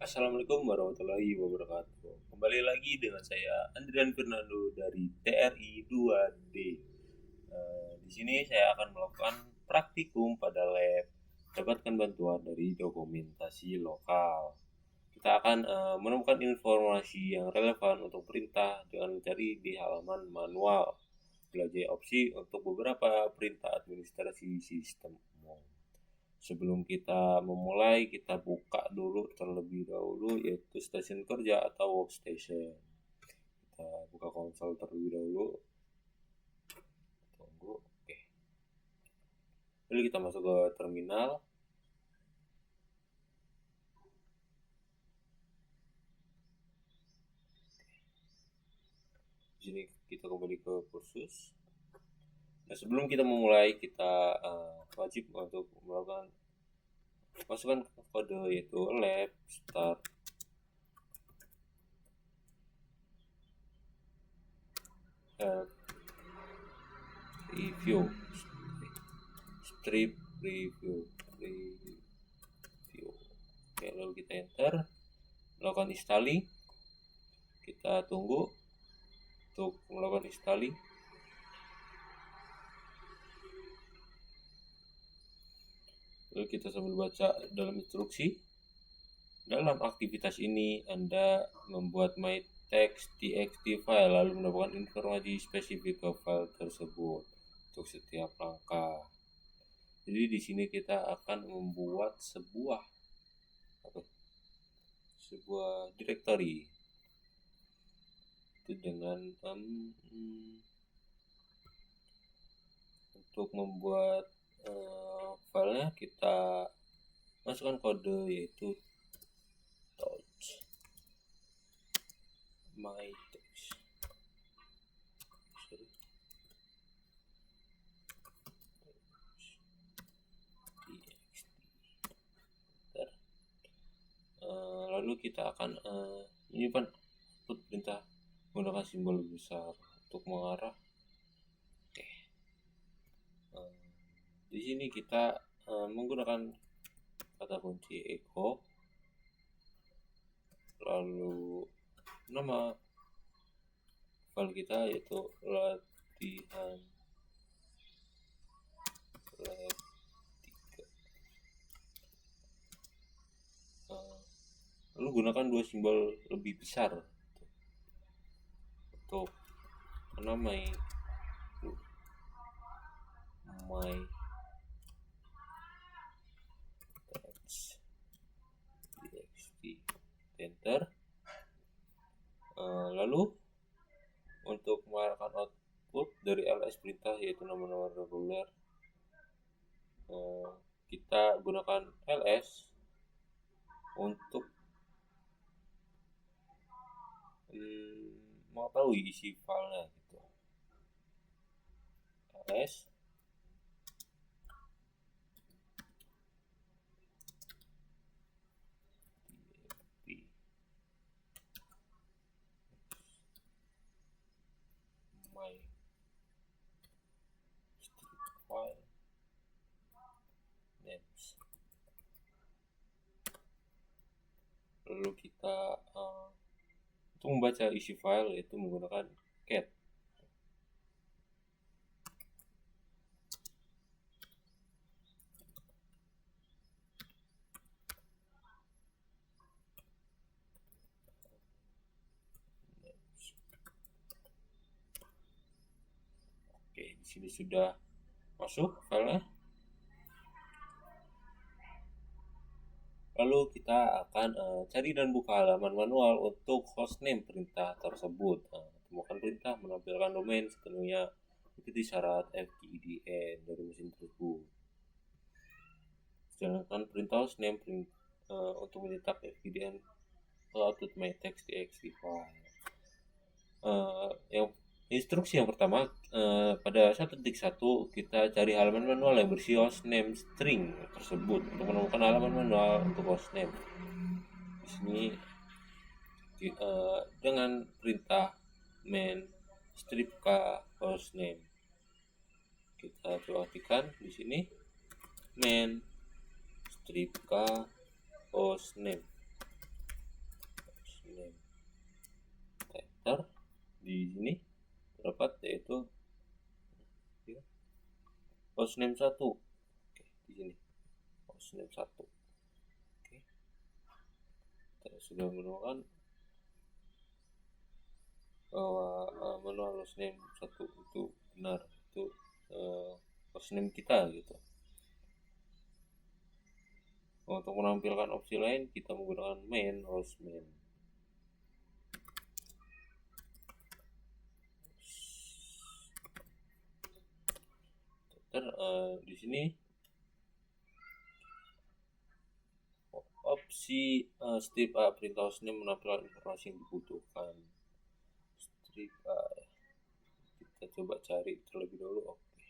Assalamualaikum warahmatullahi wabarakatuh. Kembali lagi dengan saya Andrian Fernando dari TRI 2D. Di sini saya akan melakukan praktikum pada lab. Dapatkan bantuan dari dokumentasi lokal. Kita akan menemukan informasi yang relevan untuk perintah dengan mencari di halaman manual. Belajar opsi untuk beberapa perintah administrasi sistem umum. Sebelum kita memulai, kita buka dulu terlebih dahulu yaitu stasiun kerja atau workstation. Kita buka konsol terlebih dahulu. Tunggu. Oke. Lalu kita masuk ke terminal. Di sini kita kembali ke kursus. Nah, sebelum kita memulai, kita wajib untuk melakukan masukkan kode yaitu lab start review strip review. Oke, lalu kita enter, melakukan installing. Kita tunggu untuk melakukan installing. Lalu kita sambil baca dalam instruksi. Dalam aktivitas ini Anda membuat my.txt file lalu mendapatkan informasi spesifik ke file tersebut untuk setiap langkah. Jadi di sini kita akan membuat sebuah directory itu dengan untuk membuat filenya kita masukkan kode yaitu touch my text. Lalu kita akan menyimpan output perintah menggunakan simbol besar untuk mengarah. Oke. Di sini kita menggunakan kata kunci echo, lalu nama file kita yaitu latihan lab 3. Lalu gunakan dua simbol lebih besar untuk menamai my text.txt, enter. Lalu untuk mengarahkan output dari ls perintah yaitu nomor-nomor reguler, kita gunakan ls untuk mengetahui isi filenya gitu. ls my strip file names. Lalu kita untuk membaca isi file yaitu menggunakan cat. Oke, di sini sudah masuk filenya. Lalu kita akan cari dan buka halaman manual untuk hostname perintah tersebut. Temukan perintah menampilkan domain sepenuhnya ikuti syarat FQDN dari mesin tersebut. Sedangkan perintah hostname untuk mencetak FQDN output my text.txt file. Yang instruksi yang pertama pada 1.1 kita cari halaman manual yang berisi hostname string tersebut untuk menemukan halaman manual untuk hostname. Di sini dengan perintah main strip k hostname kita perhatikan di sini main strip k hostname. enter. Di sini dapat yaitu hostname 1. Oke, di sini hostname 1. Oke, kita sudah menemukan bahwa manual hostname 1 itu benar, itu hostname kita gitu. Untuk menampilkan opsi lain kita menggunakan main hostname. Di sini opsi strip A perintah hostname menampilkan informasi yang dibutuhkan. Strip A kita coba cari terlebih dahulu. Oke.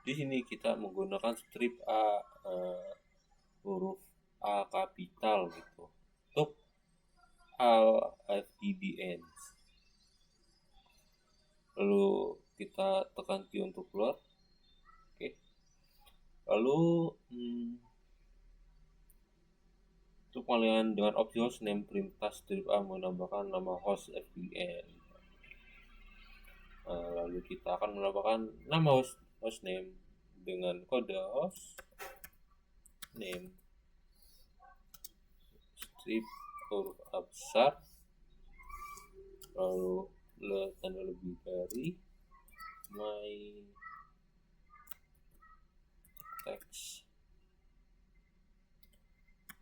Di sini kita menggunakan strip A huruf A kapital gitu untuk all FEDNs. Lalu kita tekan Q untuk keluar. Oke. Lalu untuk pengalihan dengan opsi hostname perintah strip A menambahkan nama host FEN. Lalu kita akan menambahkan nama hostname dengan kode host name strip huruf A besar, lalu tanda lebih dari my text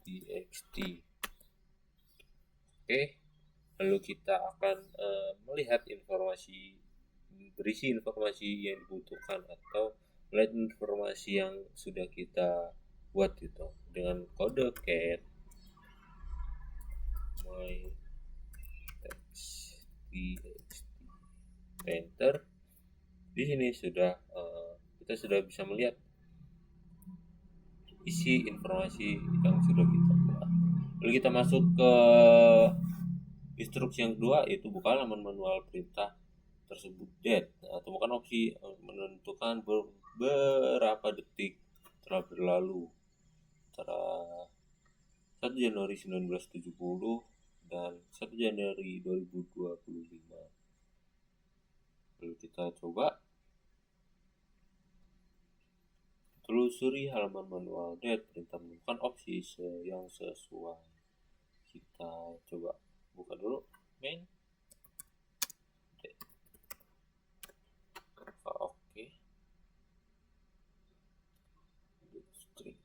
txt. Oke, lalu kita akan melihat berisi informasi yang dibutuhkan atau melihat informasi yang sudah kita buat gitu dengan kode cat my text txt enter. Di sini kita sudah bisa melihat isi informasi yang sudah kita buat. Lalu kita masuk ke instruksi yang kedua, yaitu buka halaman manual perintah tersebut dead. Temukan opsi menentukan beberapa detik telah berlalu antara 1 Januari 1970 dan 1 Januari 2025. Lalu kita coba telusuri halaman manual dead perintah menemukan opsi yang sesuai. Kita coba buka dulu main dead. Oke. String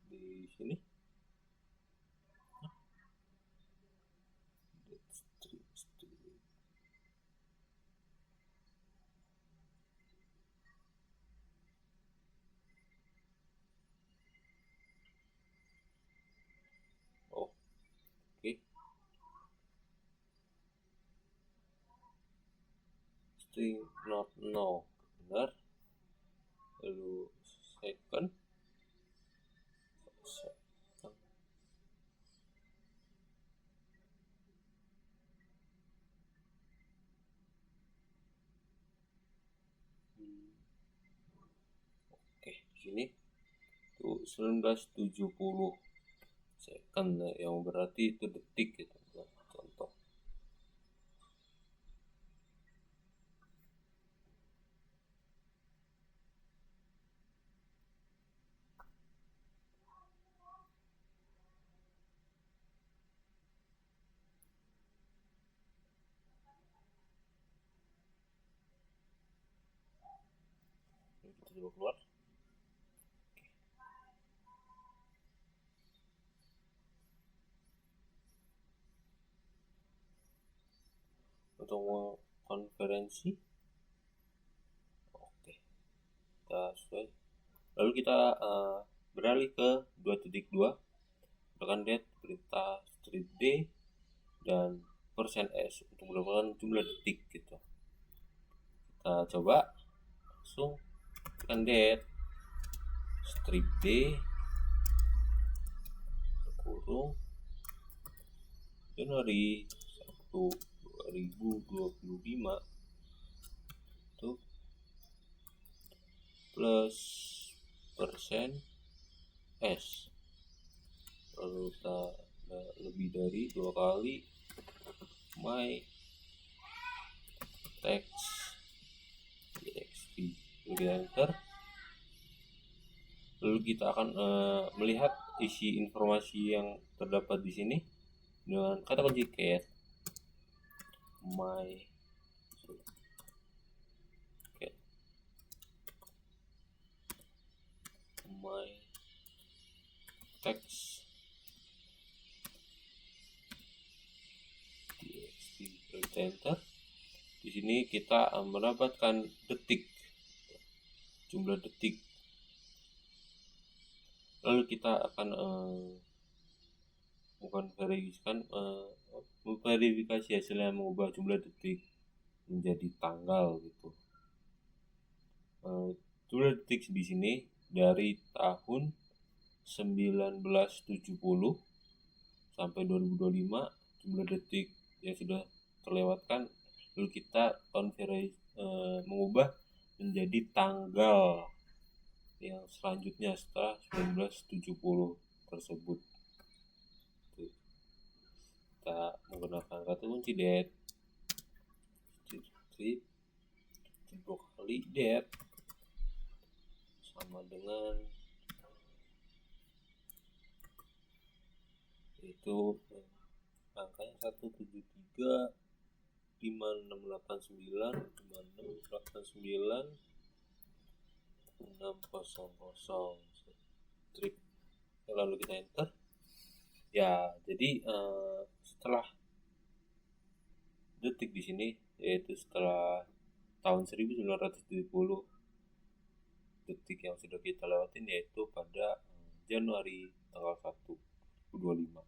di sini. String not no, benar. Lalu second oke, sini tuh 1970 second yang berarti itu detik gitu. Contoh kita coba keluar. Untuk konferensi, oke, kita sesuai. Lalu kita beralih ke 2.2 tekan dead perintah strip D dan %s untuk mendapatkan jumlah detik gitu. Kita coba langsung tekan dead strip D kurung Januari 1 2025 itu plus %s, lalu kita lebih dari 2 kali my text txt, lalu kita enter. Lalu kita akan melihat isi informasi yang terdapat di sini dengan kata kunci cat my text txt, lalu kita enter. Di sini kita mendapatkan detik, jumlah detik. Lalu kita akan memverifikasi hasilnya, mengubah jumlah detik menjadi tanggal gitu. Jumlah detik di sini dari tahun 1970 sampai 2025, jumlah detik yang sudah terlewatkan, lalu kita mengubah menjadi tanggal yang selanjutnya setelah 1970 tersebut. Kita menggunakan kata kunci date, strip 2 kali date sama dengan itu angkanya 173 5689 5689 600 strip, lalu kita enter. Ya, jadi setelah detik di sini, yaitu setelah tahun 1970 detik yang sudah kita lewatin, yaitu pada Januari tanggal 1 2025.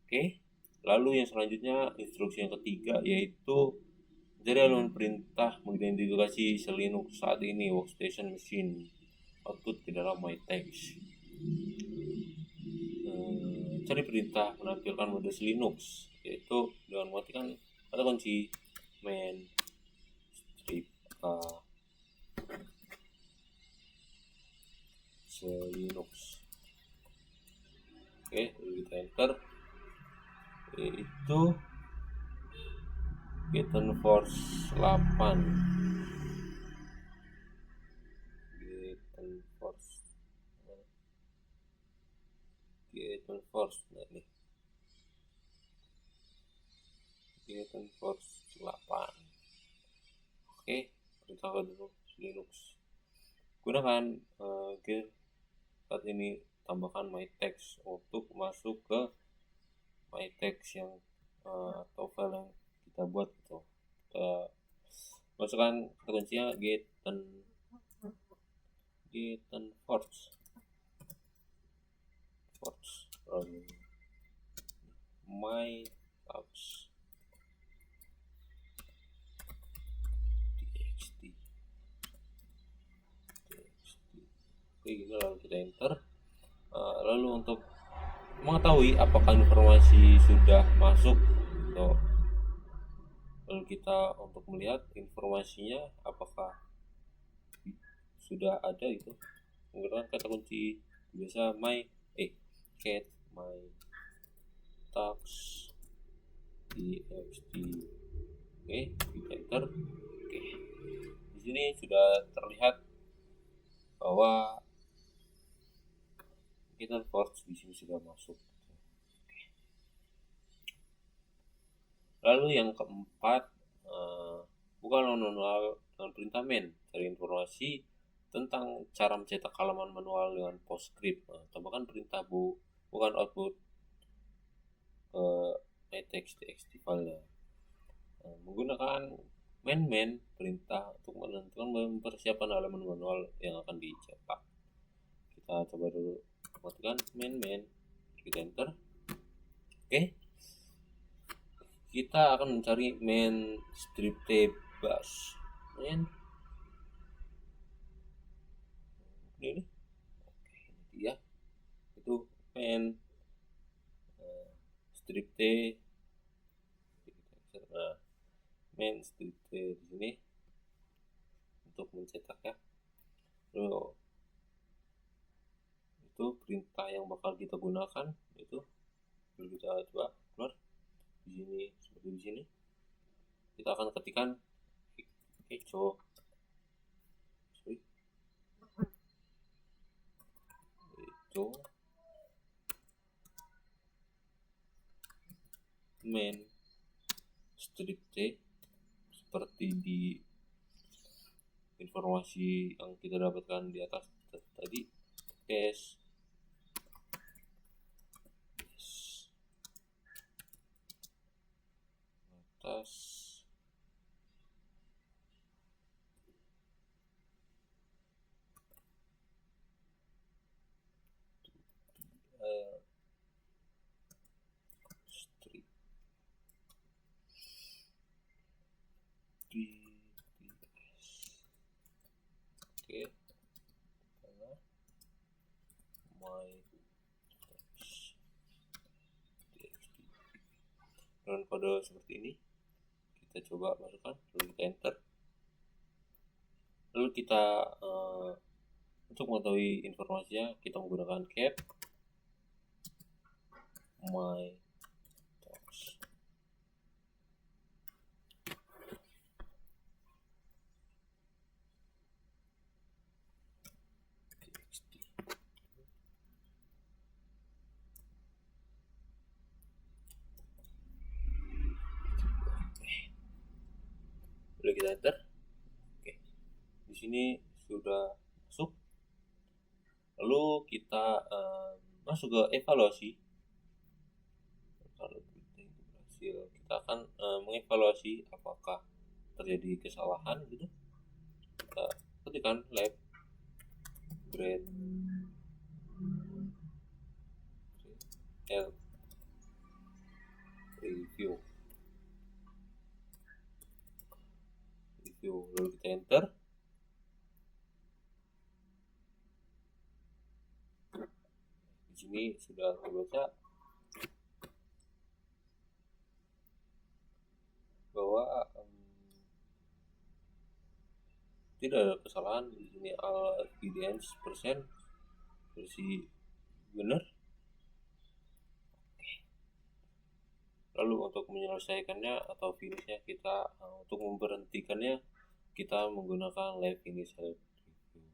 Oke, lalu yang selanjutnya instruksi yang ketiga, yaitu mencari halaman perintah mengidentifikasi Linux saat ini, workstation machine, output ke dalam my text. Cari perintah menampilkan mode Linux, yaitu dengan mematikan kata kunci main strip Linux. Oke, lalu kita enter, yaitu Getting Force 8. Getting Force nah nih. Getting Force 8. Oke, kita dulu Linux. Gunakan saat ini tambahkan my text untuk masuk ke my text yang atau file yang kita buat gitu. Kita masukkan kata kuncinya Getting Force my text txt. Oke, gitu, lalu kita enter. Lalu untuk mengetahui apakah informasi sudah masuk atau lalu kita untuk melihat informasinya apakah sudah ada itu menggunakan kata kunci biasa cat my text txt. Oke, kita enter. Oke, di sini sudah terlihat bahwa kita Force di sini sudah masuk. Lalu yang keempat, bukan manual dengan perintah main, cari informasi tentang cara mencetak halaman manual dengan PostScript. Tambahkan perintah bukan output txt file-nya. Menggunakan main perintah untuk menentukan mempersiapkan halaman manual yang akan dicetak. Kita coba dulu matikan main, kita enter. Oke, kita akan mencari main strip bash ini. Oke, ini dia, itu main strip main strip di sini untuk mencetak ya. Lalu itu perintah yang bakal kita gunakan, itu kita coba keluar. di sini seperti di sini kita akan ketikkan echo main strip T seperti di informasi yang kita dapatkan di atas tadi. Yes. Atas strip DTS. Oke, my text txt dengan kode seperti ini. Kita coba masukkan, lalu kita enter. Lalu kita untuk mengetahui informasinya kita menggunakan cap my text. Lalu kita enter. Oke, di sini sudah masuk. Lalu kita masuk ke evaluasi. Kalau kita berhasil, kita akan mengevaluasi apakah terjadi kesalahan gitu. Kita ketikkan lab grade help review, lalu kita enter. Di sini sudah terbaca bahwa tidak ada kesalahan. Di sini all evidence persen versi benar. Lalu untuk menyelesaikannya atau finishnya kita untuk memberhentikannya kita menggunakan live finish help review.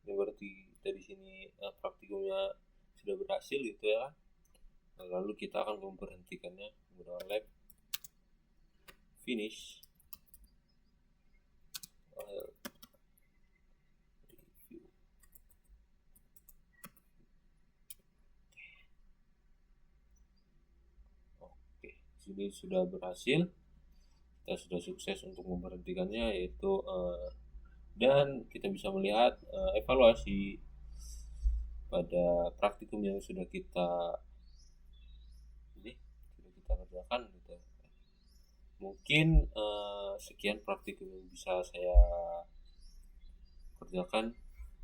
Ini berarti dari sini praktikumnya sudah berhasil gitu ya. Lalu kita akan memberhentikannya menggunakan live finish review. Oke, ini sudah berhasil. Kita sudah sukses untuk memberhentikannya, yaitu dan kita bisa melihat evaluasi pada praktikum yang sudah kita kerjakan gitu. Mungkin sekian praktikum yang bisa saya kerjakan.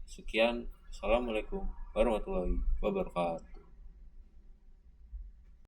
Sekian, assalamualaikum warahmatullahi wabarakatuh.